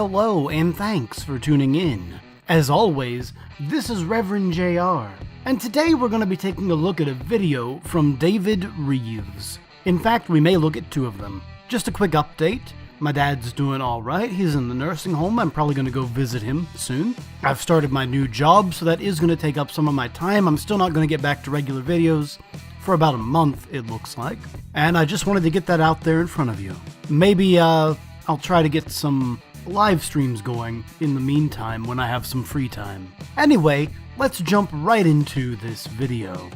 hello, and thanks for tuning in. As always, this is Reverend JR, and today we're going to be taking a look at a video from David Reeves. In fact, we may look at two of them. Just a quick update. My dad's doing alright, he's in the nursing home, I'm probably going to go visit him soon. I've started my new job, so that is going to take up some of my time. I'm still not going to get back to regular videos for about a month, it looks like. And I just wanted to get that out there in front of you. Maybe, I'll try to get some live streams going in the meantime when I have some free time. Anyway, let's jump right into this video.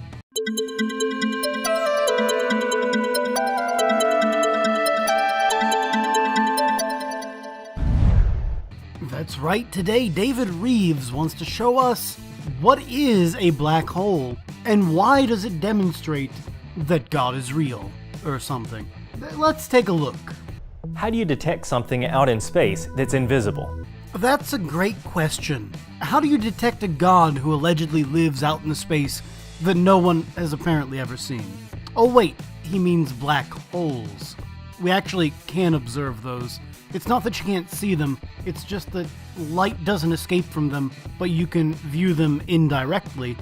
That's right, today David Reeves wants to show us what is a black hole and why does it demonstrate that God is real or something. Let's take a look. How do you detect something out in space that's invisible? That's a great question. How do you detect a god who allegedly lives out in space that no one has apparently ever seen? Oh wait, he means black holes. We actually can observe those. It's not that you can't see them, it's just that light doesn't escape from them, but you can view them indirectly,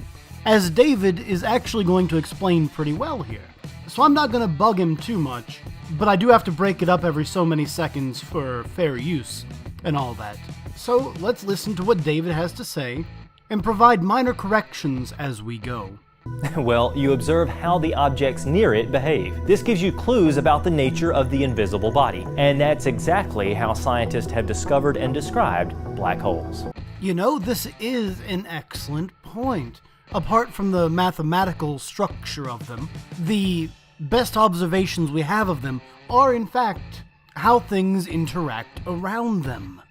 as David is actually going to explain pretty well here. So I'm not going to bug him too much, but I do have to break it up every so many seconds for fair use and all that. So let's listen to what David has to say and provide minor corrections as we go. Well, you observe how the objects near it behave. This gives you clues about the nature of the invisible body, and that's exactly how scientists have discovered and described black holes. You know, this is an excellent point. Apart from the mathematical structure of them, the best observations we have of them are, in fact, how things interact around them.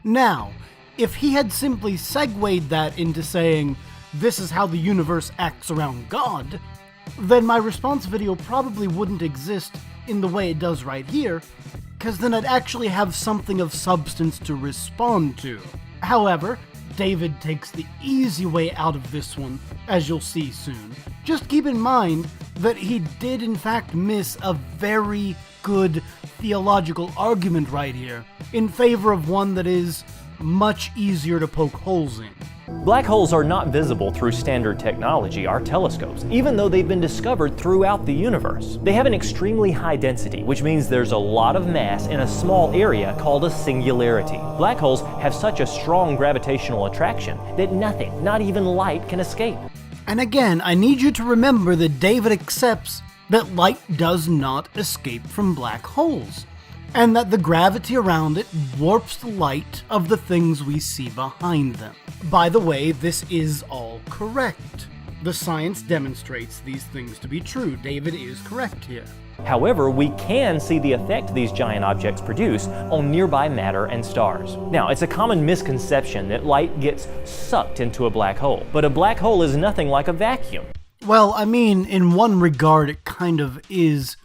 Now, if he had simply segued that into saying, this is how the universe acts around God, then my response video probably wouldn't exist in the way it does right here, because then I'd actually have something of substance to respond to. However, David takes the easy way out of this one, as you'll see soon. Just keep in mind that he did in fact miss a very good theological argument right here, in favor of one that is much easier to poke holes in. Black holes are not visible through standard technology, our telescopes, even though they've been discovered throughout the universe. They have an extremely high density, which means there's a lot of mass in a small area called a singularity. Black holes have such a strong gravitational attraction that nothing, not even light, can escape. And again, I need you to remember that David accepts that light does not escape from black holes, and that the gravity around it warps the light of the things we see behind them. By the way, this is all correct. The science demonstrates these things to be true. David is correct here. However, we can see the effect these giant objects produce on nearby matter and stars. Now, it's a common misconception that light gets sucked into a black hole, but a black hole is nothing like a vacuum. Well, I mean, in one regard, it kind of is,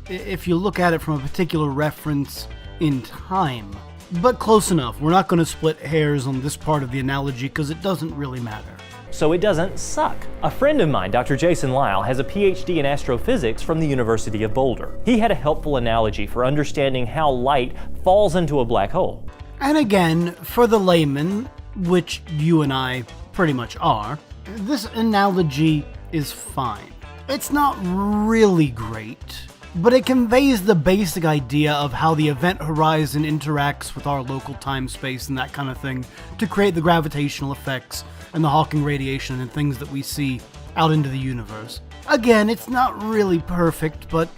if you look at it from a particular reference in time. But close enough. We're not going to split hairs on this part of the analogy because it doesn't really matter. So it doesn't suck. A friend of mine, Dr. Jason Lyle, has a PhD in astrophysics from the University of Boulder. He had a helpful analogy for understanding how light falls into a black hole. And again, for the layman, which you and I pretty much are, this analogy is fine. It's not really great, but it conveys the basic idea of how the event horizon interacts with our local time-space and that kind of thing to create the gravitational effects and the Hawking radiation and things that we see out into the universe. Again, it's not really perfect, but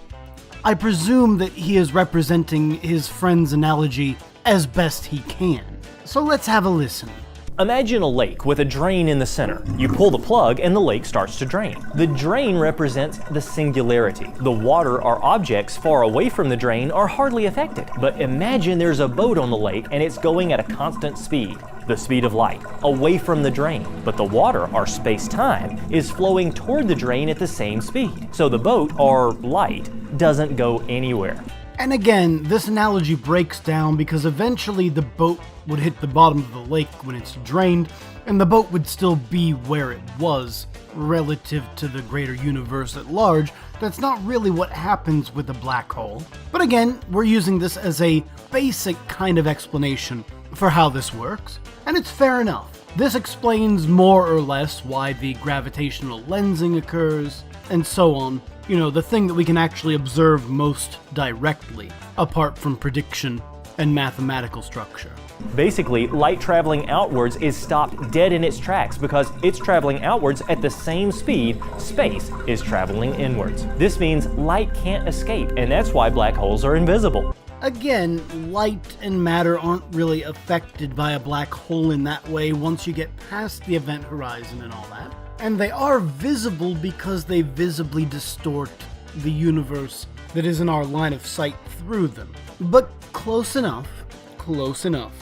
I presume that he is representing his friend's analogy as best he can. So let's have a listen. Imagine a lake with a drain in the center. You pull the plug and the lake starts to drain. The drain represents the singularity. The water or objects far away from the drain are hardly affected. But imagine there's a boat on the lake and it's going at a constant speed, the speed of light, away from the drain. But the water, or space-time, is flowing toward the drain at the same speed. So the boat, or light, doesn't go anywhere. And again, this analogy breaks down because eventually the boat would hit the bottom of the lake when it's drained, and the boat would still be where it was relative to the greater universe at large. That's not really what happens with a black hole. But again, we're using this as a basic kind of explanation for how this works, and it's fair enough. This explains more or less why the gravitational lensing occurs, and so on. You know, the thing that we can actually observe most directly, apart from prediction and mathematical structure. Basically, light traveling outwards is stopped dead in its tracks because it's traveling outwards at the same speed space is traveling inwards. This means light can't escape, and that's why black holes are invisible. Again, light and matter aren't really affected by a black hole in that way once you get past the event horizon and all that. And they are visible because they visibly distort the universe that is in our line of sight through them. But close enough,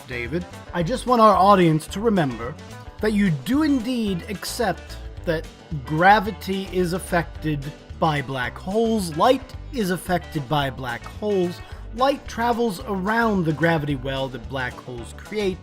David. I just want our audience to remember that you do indeed accept that gravity is affected by black holes, light is affected by black holes, light travels around the gravity well that black holes create,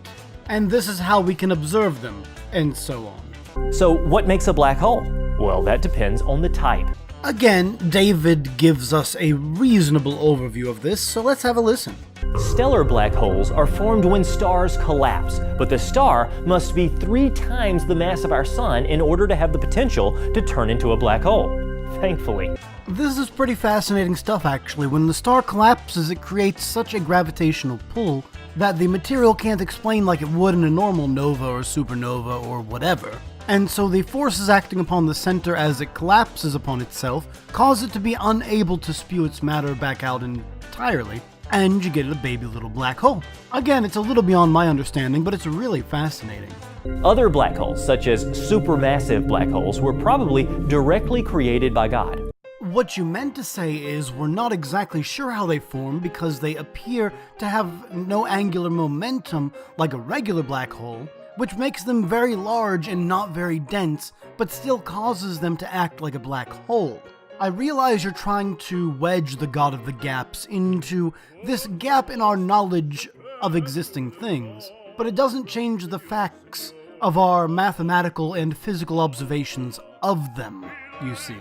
and this is how we can observe them, and so on. So what makes a black hole? Well, that depends on the type. Again, David gives us a reasonable overview of this, so let's have a listen. Stellar black holes are formed when stars collapse, but the star must be 3 times the mass of our sun in order to have the potential to turn into a black hole. Thankfully. This is pretty fascinating stuff, actually. When the star collapses, it creates such a gravitational pull that the material can't explain like it would in a normal nova or supernova or whatever. And so the forces acting upon the center as it collapses upon itself cause it to be unable to spew its matter back out entirely, and you get a baby little black hole. Again, it's a little beyond my understanding, but it's really fascinating. Other black holes, such as supermassive black holes, were probably directly created by God. What you meant to say is we're not exactly sure how they form because they appear to have no angular momentum like a regular black hole, which makes them very large and not very dense, but still causes them to act like a black hole. I realize you're trying to wedge the God of the Gaps into this gap in our knowledge of existing things, but it doesn't change the facts of our mathematical and physical observations of them, you see.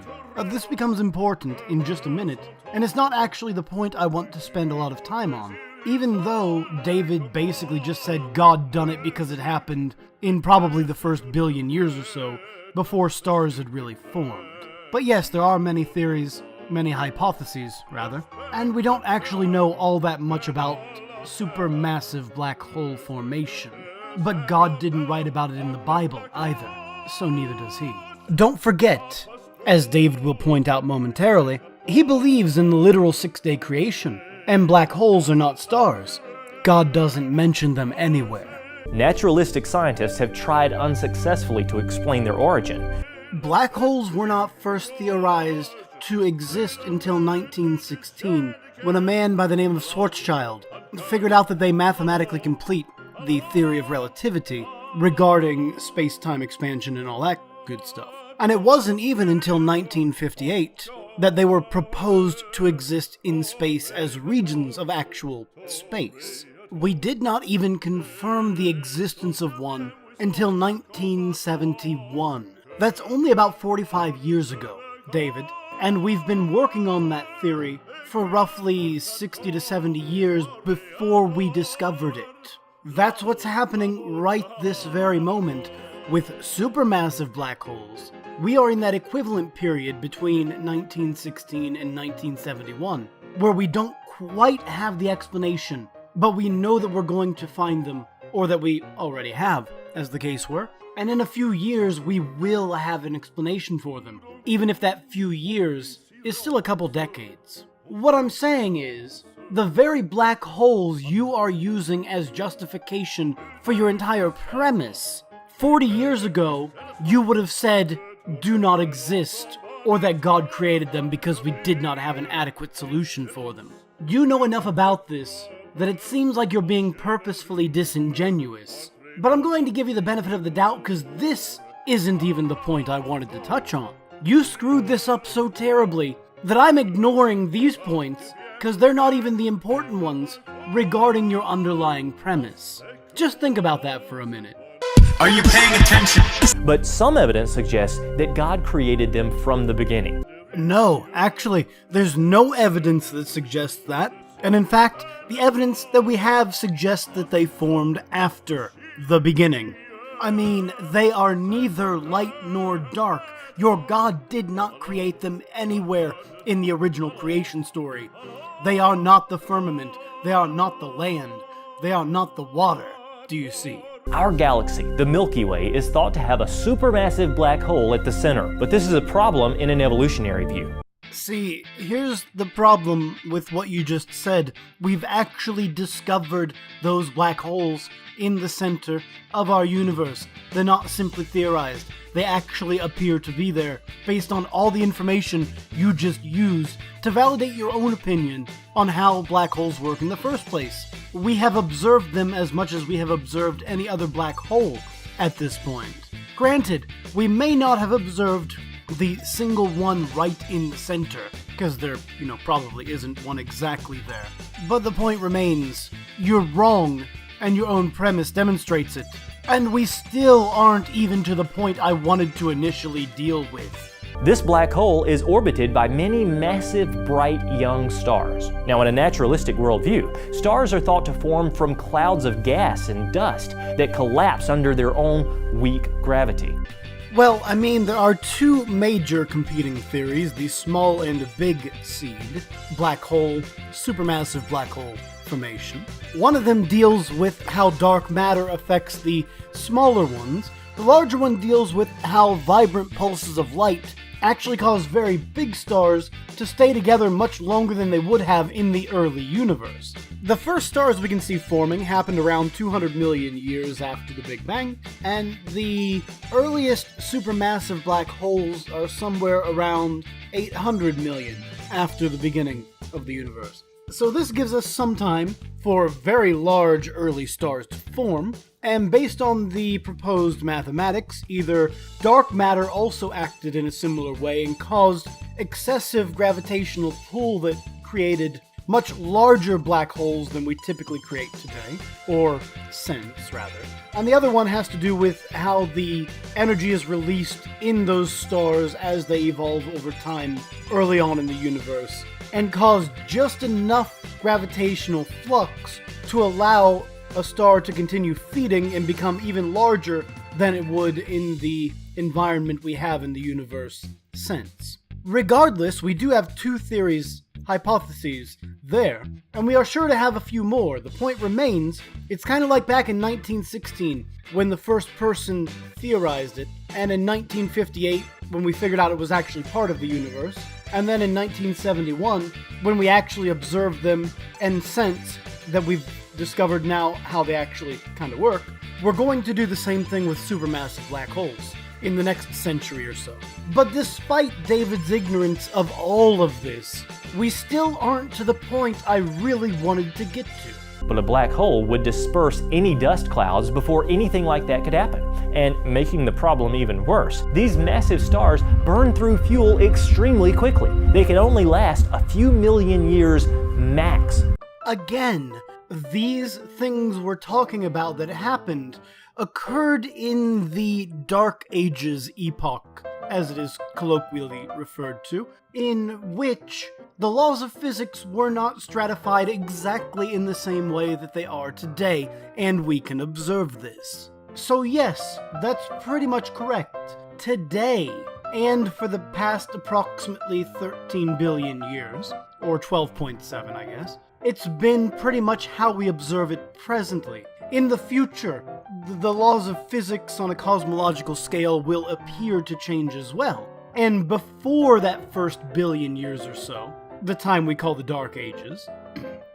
This becomes important in just a minute, and it's not actually the point I want to spend a lot of time on. Even though David basically just said God done it because it happened in probably the first billion years or so, before stars had really formed. But yes, there are many theories, many hypotheses, rather, and we don't actually know all that much about supermassive black hole formation. But God didn't write about it in the Bible either, so neither does he. Don't forget, as David will point out momentarily, he believes in the literal 6-day creation. And black holes are not stars. God doesn't mention them anywhere. Naturalistic scientists have tried unsuccessfully to explain their origin. Black holes were not first theorized to exist until 1916, when a man by the name of Schwarzschild figured out that they mathematically complete the theory of relativity regarding space-time expansion and all that good stuff. And it wasn't even until 1958 that they were proposed to exist in space as regions of actual space. We did not even confirm the existence of one until 1971. That's only about 45 years ago, David, and we've been working on that theory for roughly 60 to 70 years before we discovered it. That's what's happening right this very moment with supermassive black holes. We are in that equivalent period between 1916 and 1971, where we don't quite have the explanation, but we know that we're going to find them, or that we already have, as the case were, and in a few years we will have an explanation for them, even if that few years is still a couple decades. What I'm saying is, the very black holes you are using as justification for your entire premise, 40 years ago, you would have said, do not exist, or that God created them because we did not have an adequate solution for them. You know enough about this that it seems like you're being purposefully disingenuous. But I'm going to give you the benefit of the doubt because this isn't even the point I wanted to touch on. You screwed this up so terribly that I'm ignoring these points because they're not even the important ones regarding your underlying premise. Just think about that for a minute. Are you paying attention? But some evidence suggests that God created them from the beginning. No, actually, there's no evidence that suggests that. And in fact, the evidence that we have suggests that they formed after the beginning. I mean, they are neither light nor dark. Your God did not create them anywhere in the original creation story. They are not the firmament. They are not the land. They are not the water. Do you see? Our galaxy, the Milky Way, is thought to have a supermassive black hole at the center, but this is a problem in an evolutionary view. See, here's the problem with what you just said. We've actually discovered those black holes in the center of our universe. They're not simply theorized. They actually appear to be there, based on all the information you just used to validate your own opinion on how black holes work in the first place. We have observed them as much as we have observed any other black hole at this point. Granted, we may not have observed the single one right in the center, because there, probably isn't one exactly there. But the point remains, you're wrong, and your own premise demonstrates it. And we still aren't even to the point I wanted to initially deal with. This black hole is orbited by many massive, bright, young stars. Now, in a naturalistic worldview, stars are thought to form from clouds of gas and dust that collapse under their own weak gravity. Well, I mean, there are two major competing theories, the small and big seed black hole, supermassive black hole formation. One of them deals with how dark matter affects the smaller ones. The larger one deals with how vibrant pulses of light actually cause very big stars to stay together much longer than they would have in the early universe. The first stars we can see forming happened around 200 million years after the Big Bang, and the earliest supermassive black holes are somewhere around 800 million after the beginning of the universe. So this gives us some time for very large early stars to form, and based on the proposed mathematics, either dark matter also acted in a similar way and caused excessive gravitational pull that created much larger black holes than we typically create today, or sense rather. And the other one has to do with how the energy is released in those stars as they evolve over time early on in the universe, and caused just enough gravitational flux to allow a star to continue feeding and become even larger than it would in the environment we have in the universe since. Regardless, we do have two hypotheses there, and we are sure to have a few more. The point remains, it's kind of like back in 1916 when the first person theorized it, and in 1958 when we figured out it was actually part of the universe, and then in 1971 when we actually observed them and sense that we've discovered now how they actually kind of work. We're going to do the same thing with supermassive black holes in the next century or so. But despite David's ignorance of all of this, we still aren't to the point I really wanted to get to. But a black hole would disperse any dust clouds before anything like that could happen. And making the problem even worse, these massive stars burn through fuel extremely quickly. They can only last a few million years max. Again, these things we're talking about that happened occurred in the Dark Ages epoch, as it is colloquially referred to, in which the laws of physics were not stratified exactly in the same way that they are today, and we can observe this. So yes, that's pretty much correct. Today, and for the past approximately 13 billion years, or 12.7 I guess, it's been pretty much how we observe it presently. In the future, the laws of physics on a cosmological scale will appear to change as well. And before that first billion years or so, the time we call the Dark Ages,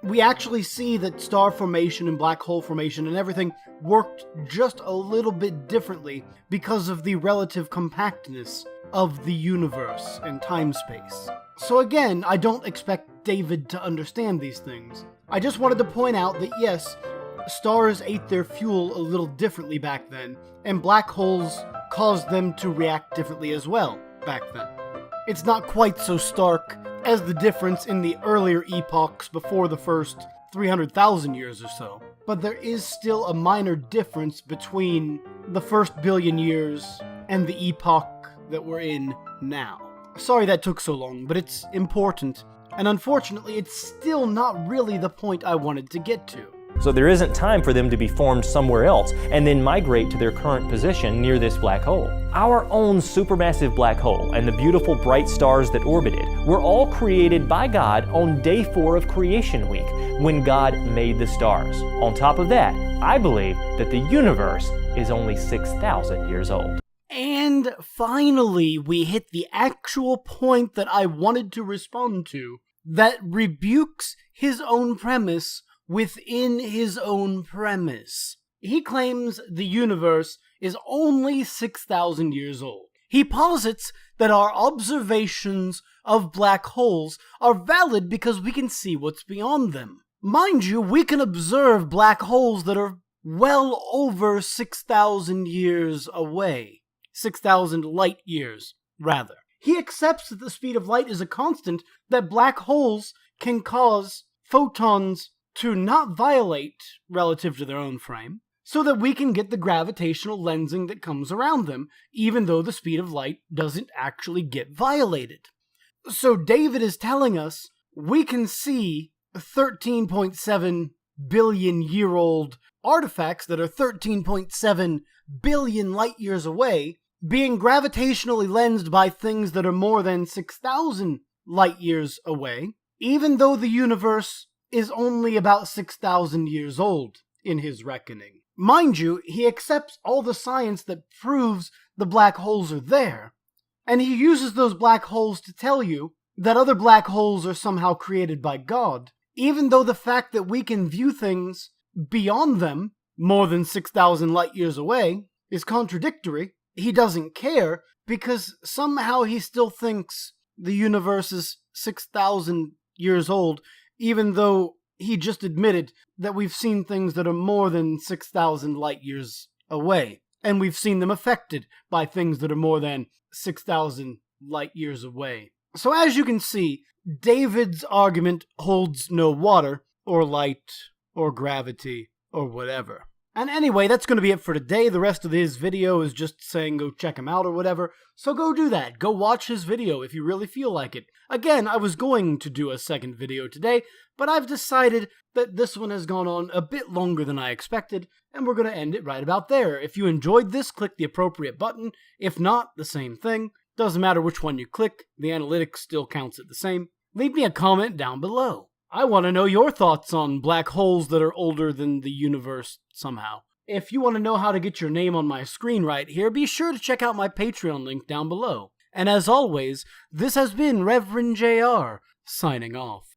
we actually see that star formation and black hole formation and everything worked just a little bit differently because of the relative compactness of the universe and time-space. So again, I don't expect David to understand these things. I just wanted to point out that yes, stars ate their fuel a little differently back then, and black holes caused them to react differently as well back then. It's not quite so stark as the difference in the earlier epochs before the first 300,000 years or so, but there is still a minor difference between the first billion years and the epoch that we're in now. Sorry that took so long, but it's important. And unfortunately, it's still not really the point I wanted to get to. So there isn't time for them to be formed somewhere else and then migrate to their current position near this black hole. Our own supermassive black hole and the beautiful bright stars that orbit it were all created by God on day 4 of Creation Week, when God made the stars. On top of that, I believe that the universe is only 6,000 years old. And finally, we hit the actual point that I wanted to respond to, that rebukes his own premise within his own premise. He claims the universe is only 6,000 years old. He posits that our observations of black holes are valid because we can see what's beyond them. Mind you, we can observe black holes that are well over 6,000 years away. 6,000 light years, rather. He accepts that the speed of light is a constant, that black holes can cause photons to not violate relative to their own frame, so that we can get the gravitational lensing that comes around them, even though the speed of light doesn't actually get violated. So David is telling us we can see 13.7 billion year old artifacts that are 13.7 billion light years away being gravitationally lensed by things that are more than 6,000 light years away, even though the universe is only about 6,000 years old in his reckoning. Mind you, he accepts all the science that proves the black holes are there, and he uses those black holes to tell you that other black holes are somehow created by God, even though the fact that we can view things beyond them, more than 6,000 light years away, is contradictory. He doesn't care, because somehow he still thinks the universe is 6,000 years old, even though he just admitted that we've seen things that are more than 6,000 light years away, and we've seen them affected by things that are more than 6,000 light years away. So as you can see, David's argument holds no water, or light, or gravity, or whatever. And anyway, that's going to be it for today. The rest of his video is just saying go check him out or whatever. So go do that. Go watch his video if you really feel like it. Again, I was going to do a second video today, but I've decided that this one has gone on a bit longer than I expected, and we're going to end it right about there. If you enjoyed this, click the appropriate button. If not, the same thing. Doesn't matter which one you click, the analytics still counts it the same. Leave me a comment down below. I want to know your thoughts on black holes that are older than the universe somehow. If you want to know how to get your name on my screen right here, be sure to check out my Patreon link down below. And as always, this has been Reverend JR, signing off.